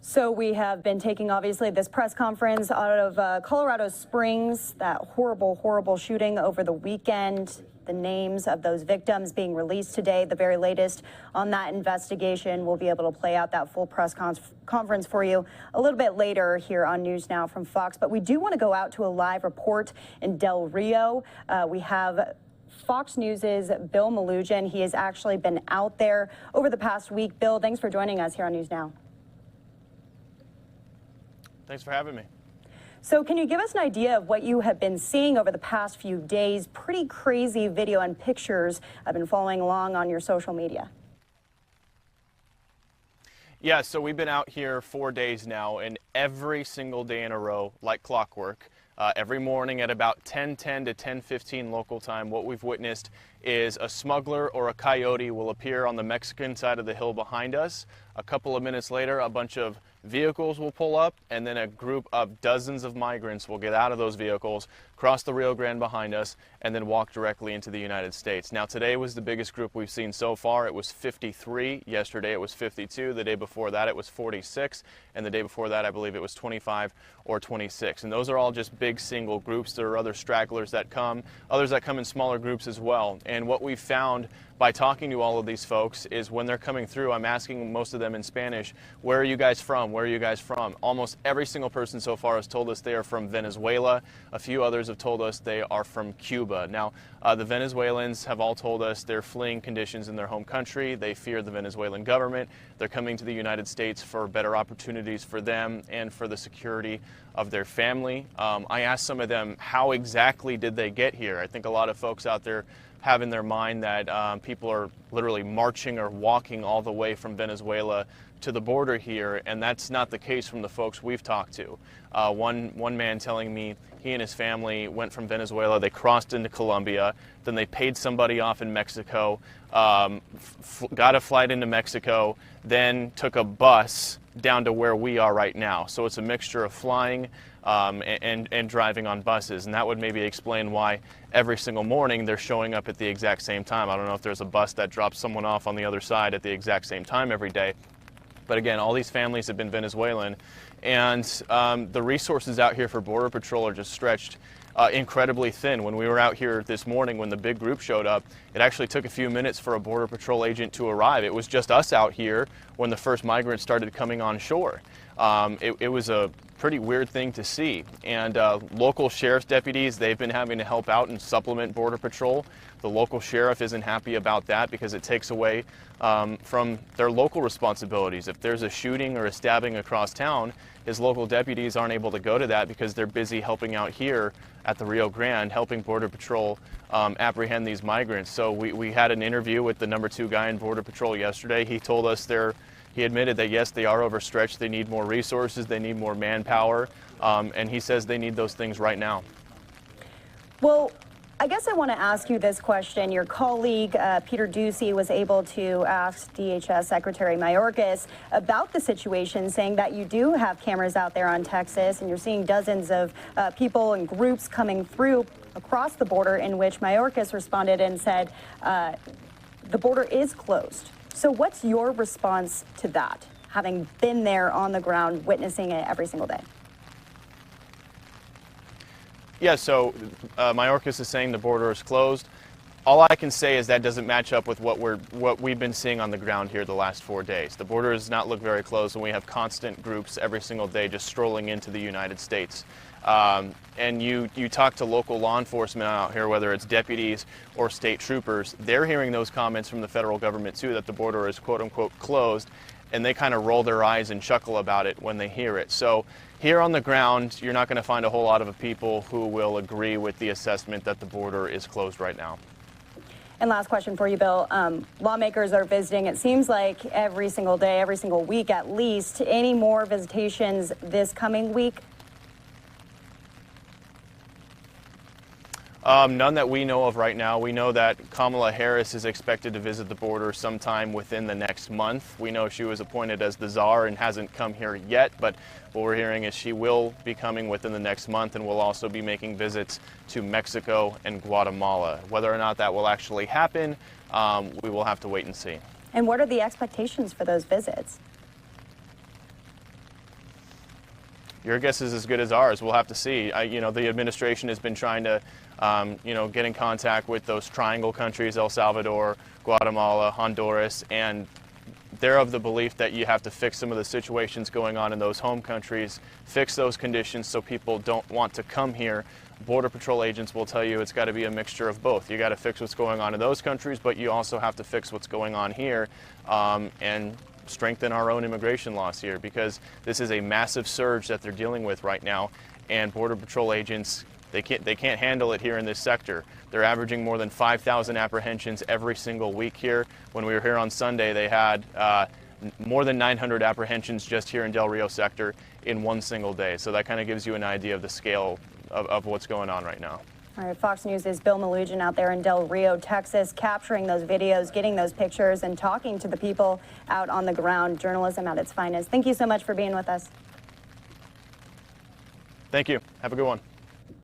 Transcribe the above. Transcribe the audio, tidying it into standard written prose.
So we have been taking, obviously, this press conference out of Colorado Springs, that horrible, horrible shooting over the weekend. The names of those victims being released today, the very latest on that investigation. We'll be able to play out that full press conference for you a little bit later here on News Now from Fox. But we do want to go out to a live report in Del Rio. We have Fox News' Bill Malugin. He has actually been out there over the past week. Bill, thanks for joining us here on News Now. Thanks for having me. So can you give us an idea of what you have been seeing over the past few days? Pretty crazy video and pictures I've been following along on your social media. Yeah, so we've been out here 4 days now, and every single day in a row, like clockwork, every morning at about 10:10 to 10:15 local time, what we've witnessed is a smuggler or a coyote will appear on the Mexican side of the hill behind us. A couple of minutes later, a bunch of vehicles will pull up, and then a group of dozens of migrants will get out of those vehicles, cross the Rio Grande behind us, and then walk directly into the United States. Now, today was the biggest group we've seen so far. It was 53. Yesterday it was 52. The day before that it was 46. And the day before that, I believe it was 25 or 26. And those are all just big single groups. There are other stragglers that come, others that come in smaller groups as well. And what we've found by talking to all of these folks is when they're coming through, I'm asking most of them in Spanish, where are you guys from? Where are you guys from? Almost every single person so far has told us they are from Venezuela. A few others have told us they are from Cuba. Now, the Venezuelans have all told us they're fleeing conditions in their home country. They fear the Venezuelan government. They're coming to the United States for better opportunities for them and for the security of their family. I asked some of them, how exactly did they get here? I think a lot of folks out there have in their mind that people are literally marching or walking all the way from Venezuela to the border here, and that's not the case from the folks we've talked to. One man telling me he and his family went from Venezuela, they crossed into Colombia, then they paid somebody off in Mexico, got a flight into Mexico, then took a bus down to where we are right now. So it's a mixture of flying and driving on buses, and that would maybe explain why every single morning they're showing up at the exact same time. I don't know if there's a bus that drops someone off on the other side at the exact same time every day. But again, all these families have been Venezuelan, and the resources out here for Border Patrol are just stretched incredibly thin. When we were out here this morning, when the big group showed up, it actually took a few minutes for a Border Patrol agent to arrive. It was just us out here when the first migrants started coming on shore. It was a pretty weird thing to see. And local sheriff's deputies, they've been having to help out and supplement Border Patrol. The local sheriff isn't happy about that because it takes away from their local responsibilities. If there's a shooting or a stabbing across town, his local deputies aren't able to go to that because they're busy helping out here at the Rio Grande, helping Border Patrol apprehend these migrants. So we had an interview with the #2 guy in Border Patrol yesterday. He told us he admitted that yes, they are overstretched, they need more resources, they need more manpower, and he says they need those things right now. Well, I guess I want to ask you this question. Your colleague, Peter Ducey, was able to ask DHS Secretary Mayorkas about the situation, saying that you do have cameras out there on Texas, and you're seeing dozens of people and groups coming through across the border, in which Mayorkas responded and said the border is closed. So what's your response to that, having been there on the ground, witnessing it every single day? Yeah, so Mayorkas is saying the border is closed. All I can say is that doesn't match up with what we've been seeing on the ground here the last 4 days. The border does not look very close, and we have constant groups every single day just strolling into the United States. And you talk to local law enforcement out here, whether it's deputies or state troopers, they're hearing those comments from the federal government too, that the border is quote unquote closed, and they kind of roll their eyes and chuckle about it when they hear it. So here on the ground, you're not going to find a whole lot of people who will agree with the assessment that the border is closed right now. And last question for you, Bill. Lawmakers are visiting, it seems like every single day, every single week at least. Any more visitations this coming week? None that we know of right now. We know that Kamala Harris is expected to visit the border sometime within the next month. We know she was appointed as the czar and hasn't come here yet, but what we're hearing is she will be coming within the next month and will also be making visits to Mexico and Guatemala. Whether or not that will actually happen, we will have to wait and see. And what are the expectations for those visits? your guess is as good as ours. We'll have to see. The administration has been trying to, get in contact with those triangle countries, El Salvador, Guatemala, Honduras, and they're of the belief that you have to fix some of the situations going on in those home countries, fix those conditions so people don't want to come here. Border Patrol agents will tell you it's got to be a mixture of both. You got to fix what's going on in those countries, but you also have to fix what's going on here and strengthen our own immigration laws here, because this is a massive surge that they're dealing with right now, and Border Patrol agents, they can't handle it here in this sector. They're averaging more than 5,000 apprehensions every single week here. When we were here on Sunday, they had more than 900 apprehensions just here in Del Rio sector in one single day. So that kind of gives you an idea of the scale of what's going on right now. All right, Fox News' Bill Malugin out there in Del Rio, Texas, capturing those videos, getting those pictures, and talking to the people out on the ground. Journalism at its finest. Thank you so much for being with us. Thank you. Have a good one.